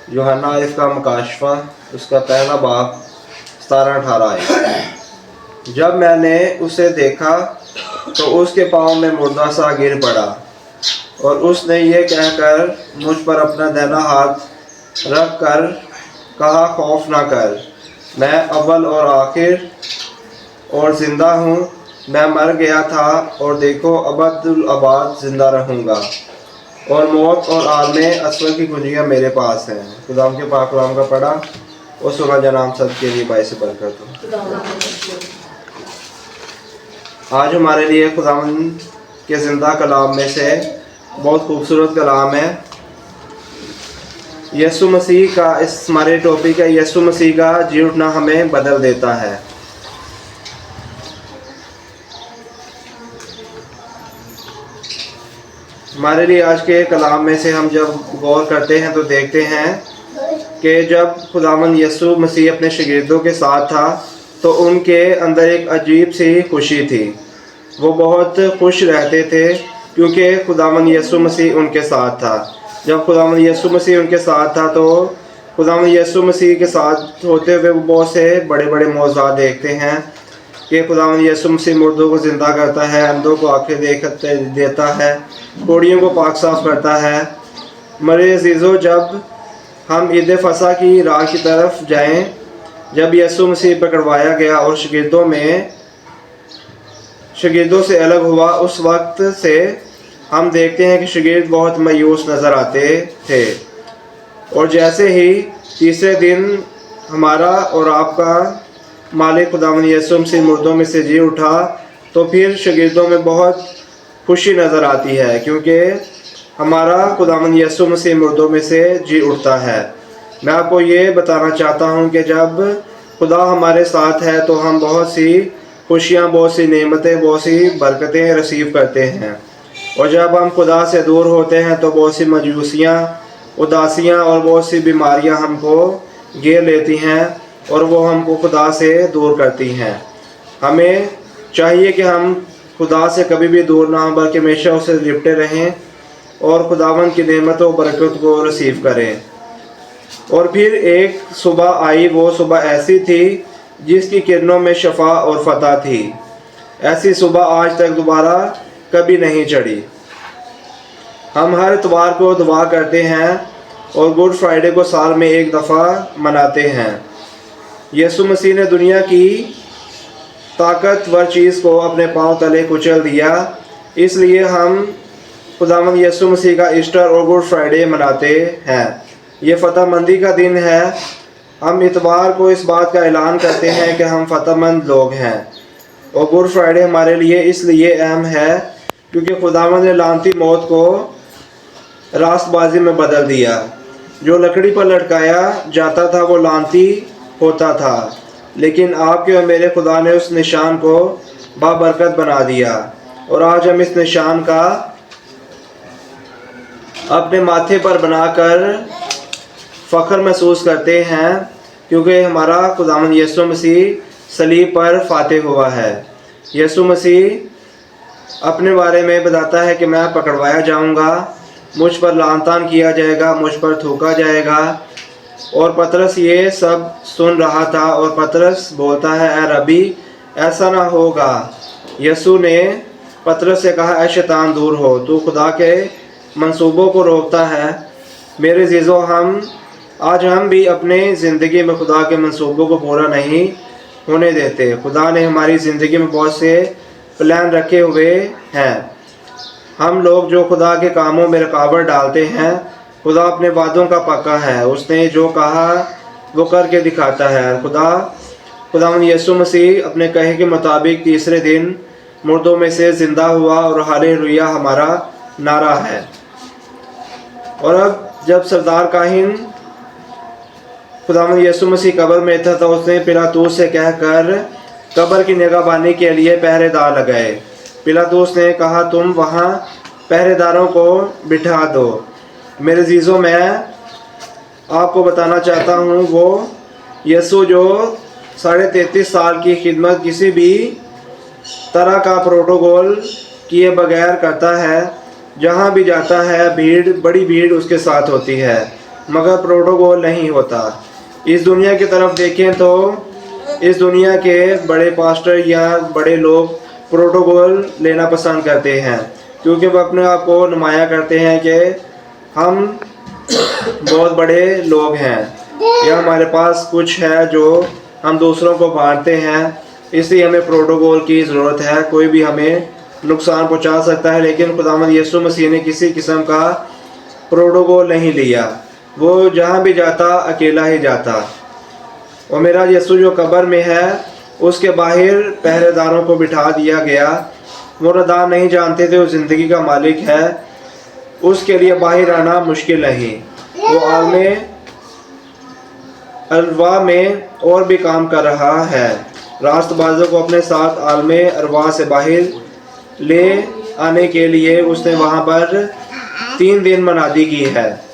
यूहन्ना का मुकाशफा उसका पहला बाब 17-18 आए। जब मैंने उसे देखा तो उसके पाँव में मुर्दा सा गिर पड़ा और उसने ये कहकर मुझ पर अपना दाहिना हाथ रख कर कहा, खौफ ना कर, मैं अव्वल और आखिर और ज़िंदा हूँ। मैं मर गया था और देखो अबदुल अबाद ज़िंदा रहूँगा, और मौत और आलमे असफल की कुंजियाँ मेरे पास हैं। खुदाम के पाक कलाम का पढ़ा और सुना जनाब सब के लिए बाइस बरकत हो। आज हमारे लिए खुदावन के ज़िंदा कलाम में से बहुत खूबसूरत कलाम है। यीशु मसीह का, इस हमारे टॉपिक है यीशु मसीह का जी उठना हमें बदल देता है। हमारे लिए आज के कलाम में से हम जब गौर करते हैं तो देखते हैं कि जब खुदावन यीशु मसीह अपने शागिर्दों के साथ था तो उनके अंदर एक अजीब सी खुशी थी। वो बहुत खुश रहते थे क्योंकि खुदावन यीशु मसीह उनके साथ था। जब खुदावन यीशु मसीह उनके साथ था तो खुदावन यीशु मसीह के साथ होते हुए वो बहुत से बड़े बड़े मौज़ात देखते हैं कि खुदावन यीशु मसीह मुर्दों को ज़िंदा करता है, अंधों को आंखें देता है, कोड़ियों को पाक साफ करता है। मेरे अज़ीज़ों, जब हम ईद फसा की राह की तरफ जाएं, जब यीशु मसीह पकड़वाया गया और शागिर्दों से अलग हुआ, उस वक्त से हम देखते हैं कि शागिर्द बहुत मायूस नज़र आते थे। और जैसे ही तीसरे दिन हमारा और आपका मालिक खुदावंद यीशु मसीह मुर्दों में से जी उठा तो फिर शागिर्दों में बहुत खुशी नज़र आती है क्योंकि हमारा खुदावंद यीशु मसीह मुर्दों में से जी उठता है। मैं आपको ये बताना चाहता हूँ कि जब खुदा हमारे साथ है तो हम बहुत सी खुशियाँ, बहुत सी नेमतें, बहुत सी बरकतें रिसीव करते हैं। और जब हम खुदा से दूर होते हैं तो बहुत सी मायूसियाँ, उदासियाँ और बहुत सी बीमारियाँ हमको घेर लेती हैं और वो हमको खुदा से दूर करती हैं। हमें चाहिए कि हम खुदा से कभी भी दूर ना हों बल्कि हमेशा उससे लिपटे रहें और खुदावंद की नेमतों बरकत को रिसीव करें। और फिर एक सुबह आई, वो सुबह ऐसी थी जिसकी किरणों में शफा और फतह थी। ऐसी सुबह आज तक दोबारा कभी नहीं चढ़ी। हम हर इतवार को दुआ करते हैं और गुड फ्राइडे को साल में एक दफ़ा मनाते हैं। यीशु मसीह ने दुनिया की ताकतवर चीज़ को अपने पांव तले कुचल दिया, इसलिए हम खुदावंद यीशु मसीह का ईस्टर और गुड फ्राइडे मनाते हैं। ये फतहमंदी का दिन है। हम इतवार को इस बात का ऐलान करते हैं कि हम फतहमंद लोग हैं। और गुड फ्राइडे हमारे लिए इसलिए अहम है क्योंकि खुदावंद ने लानती मौत को रास्तबाजी में बदल दिया। जो लकड़ी पर लटकाया जाता था वो लानती होता था, लेकिन आपके और मेरे खुदा ने उस निशान को बाबरकत बना दिया। और आज हम इस निशान का अपने माथे पर बनाकर फ़ख्र महसूस करते हैं क्योंकि हमारा खुदावंद यीशु मसीह सलीब पर फातह हुआ है। यीशु मसीह अपने बारे में बताता है कि मैं पकड़वाया जाऊंगा, मुझ पर लानतान किया जाएगा, मुझ पर थूका जाएगा। और पतरस ये सब सुन रहा था और पतरस बोलता है, ऐ रबी, ऐसा ना होगा। यीशु ने पतरस से कहा, ऐ शैतान दूर हो, तू खुदा के मंसूबों को रोकता है। मेरे अज़ीज़ों, हम भी अपने ज़िंदगी में खुदा के मंसूबों को पूरा नहीं होने देते। खुदा ने हमारी ज़िंदगी में बहुत से प्लान रखे हुए हैं। हम लोग जो खुदा के कामों में रुकावट डालते हैं, खुदा अपने वादों का पक्का है। उसने जो कहा वो करके दिखाता है। खुदावंद यीशु मसीह अपने कहे के मुताबिक तीसरे दिन मुर्दों में से ज़िंदा हुआ और हालेलुया हमारा नारा है। और अब जब सरदार काहिन खुदावंद यीशु मसीह कब्र में था तो उसने पिलातूस से कहकर कब्र की निगहबानी के लिए पहरेदार लगाए। पिलातूस ने कहा, तुम वहाँ पहरेदारों को बिठा दो। मेरे अज़ीज़ों, मैं आपको बताना चाहता हूँ वो यीशु जो 33.5 साल की खिदमत किसी भी तरह का प्रोटोकॉल किए बगैर करता है, जहाँ भी जाता है भीड़, बड़ी भीड़ उसके साथ होती है। मगर प्रोटोकॉल नहीं होता। इस दुनिया की तरफ देखें तो इस दुनिया के बड़े पास्टर या बड़े लोग प्रोटोकॉल लेना पसंद करते हैं, क्योंकि वो अपने आप को नुमाया करते हैं कि हम बहुत बड़े लोग हैं या हमारे पास कुछ है जो हम दूसरों को बांटते हैं, इसलिए हमें प्रोटोकॉल की ज़रूरत है। कोई भी हमें नुकसान पहुंचा सकता है, लेकिन खुदावंद यीशु मसीह ने किसी किस्म का प्रोटोकॉल नहीं लिया। वो जहाँ भी जाता अकेला ही जाता। और मेरा यीशु जो कब्र में है उसके बाहर पहरेदारों को बिठा दिया गया। मुर्दार नहीं जानते थे वो ज़िंदगी का मालिक है, उसके लिए बाहर आना मुश्किल नहीं। वो आलमे अरवा में और भी काम कर रहा है। रास्तबाजों को अपने साथ आलमे अरवा से बाहर ले आने के लिए उसने वहाँ पर 3 दिन मनादी की है।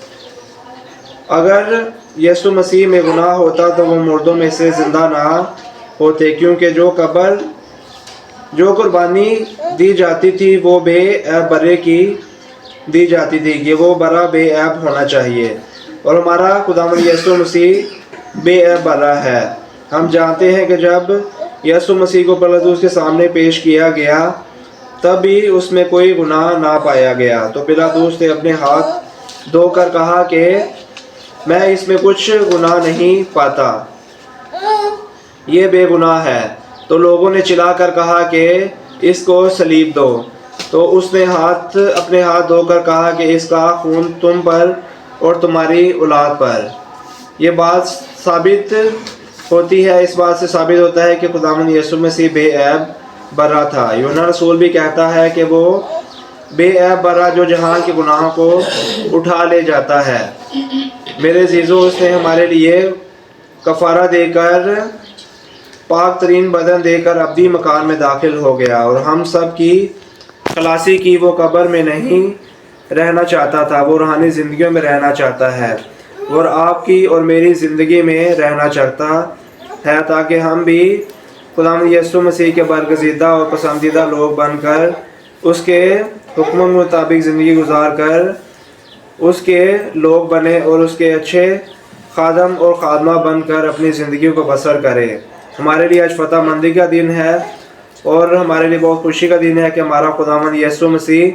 अगर यीशु मसीह में गुनाह होता तो वो मुर्दों में से ज़िंदा ना होते, क्योंकि जो कुर्बानी दी जाती थी वो बेऐब बरे की दी जाती थी कि वो बरा बेऐब होना चाहिए। और हमारा खुदावंद यीशु मसीह बेऐब बरा है। हम जानते हैं कि जब यीशु मसीह को पिलातुस के सामने पेश किया गया तब भी उसमें कोई गुनाह ना पाया गया। तो पिलातुस ने अपने हाथ धोकर कहा कि मैं इसमें कुछ गुनाह नहीं पाता, ये बेगुनाह है। तो लोगों ने चिल्लाकर कहा कि इसको सलीब दो। तो उसने अपने हाथ धोकर कहा कि इसका खून तुम पर और तुम्हारी औलाद पर। ये बात साबित होती है, इस बात से साबित होता है कि खुदावंद यीशु मसीह बेऐब बरा था। यूहन्ना रसूल भी कहता है कि वो बेऐब बरा जो जहां के गुनाहों को उठा ले जाता है। मेरे अज़ीज़ों, उसने हमारे लिए कफ़ारा देकर पाक तरीन बदन देकर अब्दी मकान में दाखिल हो गया और हम सब की खलासी की। वो कब्र में नहीं रहना चाहता था, वो रूहानी ज़िंदगियों में रहना चाहता है और आपकी और मेरी ज़िंदगी में रहना चाहता है, ताकि हम भी खुदावंद यीशु मसीह के बरगज़ीदा और पसंदीदा लोग बनकर उसके हुक्मों के मुताबिक ज़िंदगी गुजार कर उसके लोग बने और उसके अच्छे खादम और खादमा बनकर अपनी ज़िंदगी को बसर करें। हमारे लिए आज फतह मंदी का दिन है और हमारे लिए बहुत खुशी का दिन है कि हमारा खुदावंद यीशु मसीह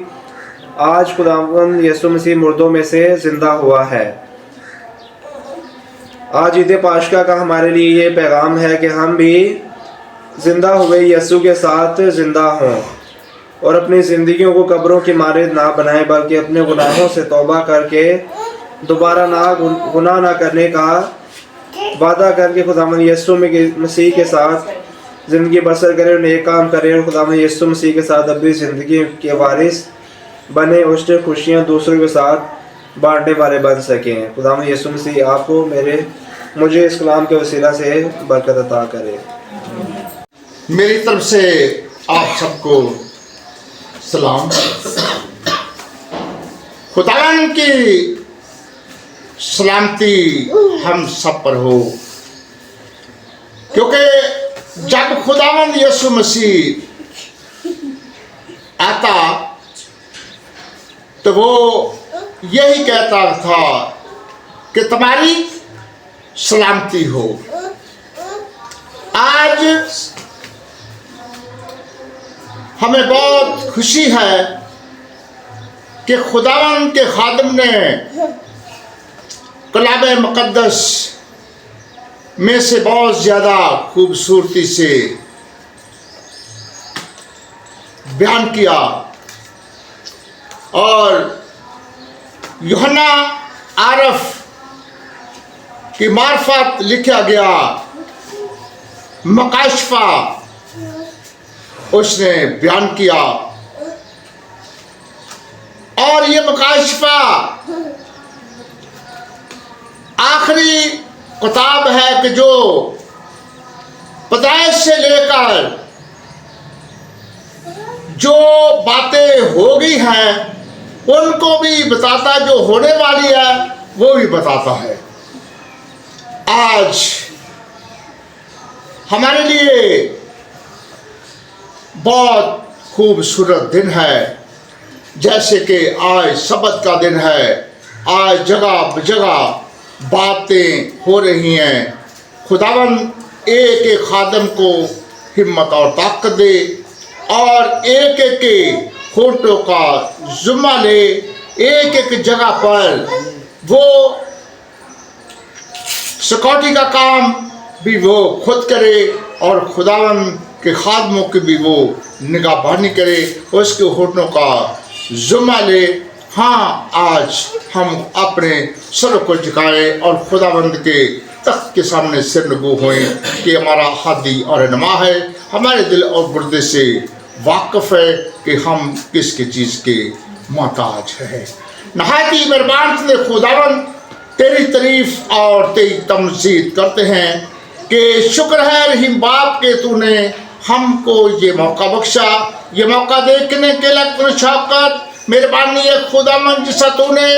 आज खुदावंद यीशु मसीह मुर्दों में से ज़िंदा हुआ है। आज ईद पाशका का हमारे लिए ये पैगाम है कि हम भी ज़िंदा हुए यीशु के साथ ज़िंदा हों और अपनी ज़िंदगियों को कब्रों की मारिद ना बनाएं, बल्कि अपने गुनाहों से तौबा करके दोबारा गुनाह ना करने का वादा करके खुदावंद यीशु मसीह के साथ ज़िंदगी बसर करें और नेक काम करें और खुदावंद यीशु मसीह के साथ अपनी ज़िंदगी के वारिस बने, उससे खुशियाँ दूसरों के साथ बांटने वाले बन सकें। खुदावंद यीशु मसीह आपको मुझे इस कलाम के वसीला से बरकत अता करे। मेरी तरफ से आप सबको सलाम। खुदावंद की सलामती हम सब पर हो, क्योंकि जब खुदावंद यीशु मसीह आता तो वो यही कहता था कि तुम्हारी सलामती हो। आज हमें बहुत खुशी है कि खुदावंद के खादिम ने कलाम मुक़द्दस में से बहुत ज़्यादा खूबसूरती से बयान किया और यूहन्ना आरफ की मार्फत लिखा गया मकाशफा उसने बयान किया। और ये मकाशफा आखिरी किताब है कि जो पैदाइश से लेकर जो बातें हो गई हैं उनको भी बताता, जो होने वाली है वो भी बताता है। आज हमारे लिए बहुत खूबसूरत दिन है, जैसे कि आज सबत का दिन है। आज जगह जगह बातें हो रही हैं। खुदावंद एक एक खादम को हिम्मत और ताकत दे और एक एक के होठों का जुम्मा ले, एक एक जगह पर वो सिक्योरिटी का काम भी वो खुद करे और खुदावंद के खादमों की भी वो निगाहबानी करे, उसके होठों का जुम्मा ले। हाँ, आज हम अपने सर को झुकाएं और खुदावंद के तख्त के सामने सिर नगू हुए कि हमारा हादी और रहनुमा है, हमारे दिल और गुर्दे से वाकिफ है कि हम किसकी चीज़ के मोहताज है। नहायत ही मेहरबान ने खुदावंद तेरी तारीफ और तेरी तमजीद करते हैं कि शुक्र है रहीम बाप के तूने हमको ये मौका बख्शा, ये मौका देखने के लिए शौकत मेहरबानी है खुदावंद, जिसा तूने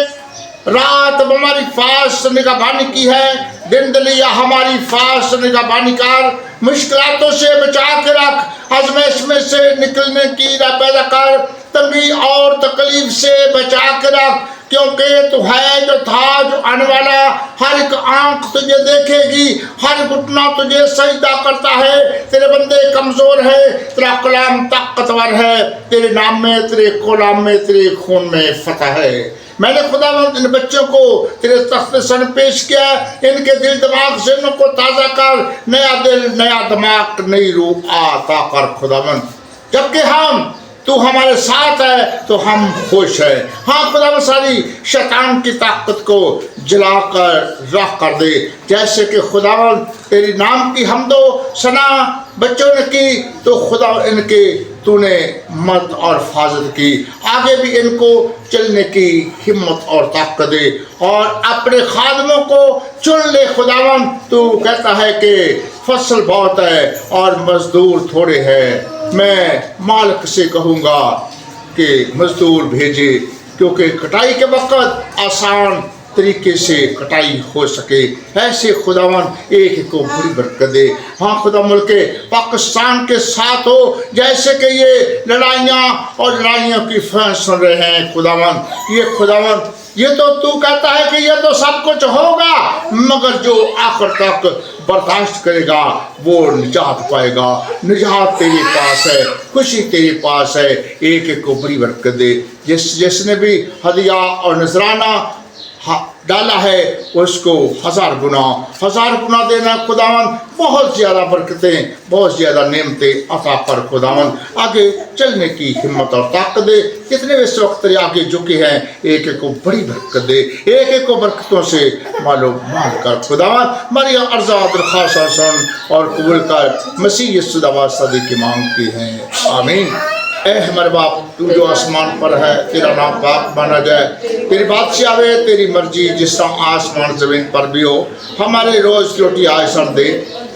रात हमारी फास निगाहबानी की है, दिन दलिया हमारी फास निगाहबानी कर, मुश्किलातों से बचा के रख, आजमाइश में से निकलने की राह पैदा कर, तंगी और तकलीफ से बचा के रख, क्योंकि तू है जो था जो आने वाला। हर एक आंख तुझे देखेगी, हर घुटना तुझे सजदा करता है। तेरे बंदे कमजोर है, तेरा कलाम ताकतवर है, तेरे नाम में, तेरे कलाम में, तेरे खून में फतह है। मैंने खुदावंद इन बच्चों को तेरे तख्त सन पेश किया, इनके दिल दिमाग ज़हनों को ताज़ा कर, नया दिल, नया दिमाग, नई रूह आता कर खुदावंद। जबकि हम तू हमारे साथ है तो हम खुश है। हाँ खुदावंद, सारी शैतान की ताकत को जलाकर राख कर दे, जैसे कि खुदावंद तेरी नाम की हमदो सना बच्चों ने की, तो खुदा इनके तूने मदद और हिफाजत की, आगे भी इनको चलने की हिम्मत और ताकत दे और अपने खादमों को चुन ले खुदावंद। तू कहता है कि फसल बहुत है और मजदूर थोड़े हैं, मैं मालिक से कहूँगा कि मजदूर भेजे, क्योंकि कटाई के वक्त आसान तरीके से कटाई हो सके। ऐसे खुदावन एक को पूरी बरकत दे। हाँ खुदा मुल्क पाकिस्तान के साथ हो, जैसे कि ये लड़ाइयाँ और लड़ाइयों की फैन सुन रहे हैं खुदावन, ये खुदावन ये तो तू कहता है कि ये तो सब कुछ होगा, मगर जो आखिर तक बर्दाश्त करेगा वो निजात पाएगा। निजात तेरे पास है, खुशी तेरे पास है। एक एक को बड़ी बरकत दे। जिसने भी हदिया और नजराना डाला है उसको हजार गुना देना खुदावन। बहुत ज़्यादा बरकतें, बहुत ज़्यादा नेमतें अता कर खुदावन। आगे चलने की हिम्मत और ताकत दे। जितने भी इस वक्त आगे झुके हैं, एक एक को बड़ी बरकत दे, एक एक को बरकतों से मालो माल कर खुदावन। हमारी अर्ज़ा दरख्वास्त सुन और कबूल कर, मसीह यीशु दवा सदी की मांगती हैं, आमीन। ऐ हमारे बाप, तू जो आसमान पर है, तेरा नाम पाक माना जाए, तेरी बादशाह आवे, तेरी मर्जी जिस तरह आसमान जमीन पर भी हो। हमारे रोज़ की रोटी आज सन दे,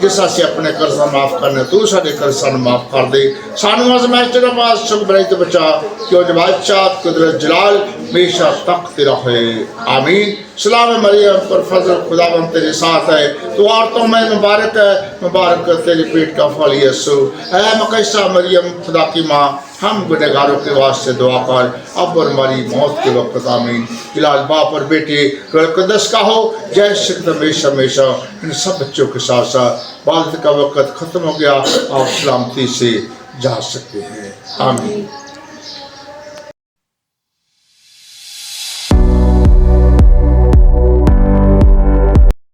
जिस तरह से अपने कर्जा माफ़ करने तू सारे कर्जा माफ़ कर दे। सानू आज़माइश तेरा पास सुख बुराई तो बचा, क्यों जो बादशाह कुदरत जलाल हमेशा तक तेरा है, आमीन। सलाम मरियम पर फजल खुदावंद तेरे साथ है, तू औरतों में मुबारक है, मुबारक तेरे पेट का फल यीशु। ऐ मुकद्दसा मरियम खुदा की माँ, हम गुनहगारों के वास्ते दुआ कर, अब और हमारी मौत के वक्त, आमीन। फिलहाल बाप और बेटे मुक़द्दस का हो, जय शिकत हमेशा हमेशा इन सब बच्चों के साथ साथ। बाद का वक्त ख़त्म हो गया, आप सलामती से जा सकते हैं, आमीन।